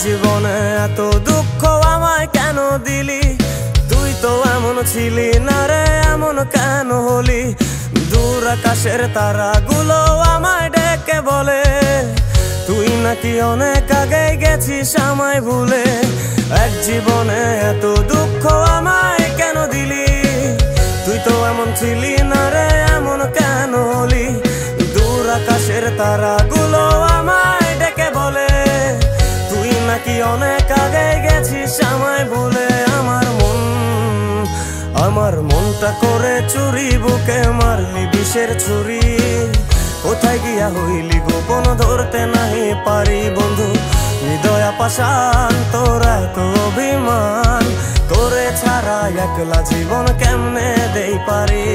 জীবনে এত দুঃখ আমায় কেন দিলি? তুই তো এমন ছিলি না রে, এমন কেন হলি? দূর আকাশের তারাগুলো আমায় ডেকে বলে তুই নাকি অনেক আগে গেছিস আমায় ভুলে। এক জীবনে এত দুঃখ আমায় কেন দিলি? তুই তো এমন ছিলি না রে, এমন কেন হলি? দূর আকাশের তারাগুলো আমায় ডেকে বলে তুই নাকি অনেক আগে গেছিস আমায় ভুলে। আমার মনটা করে চুরি, বুকে মারলি বিষের ছুরি। কোথায় গিয়া হইলি গোপন ধরতে নাহি পারি বন্ধু। হৃদয় পাষাণ তোর এত অভিমান, তোরে ছাড়া একলা জীবন কেমনে দেই পারি?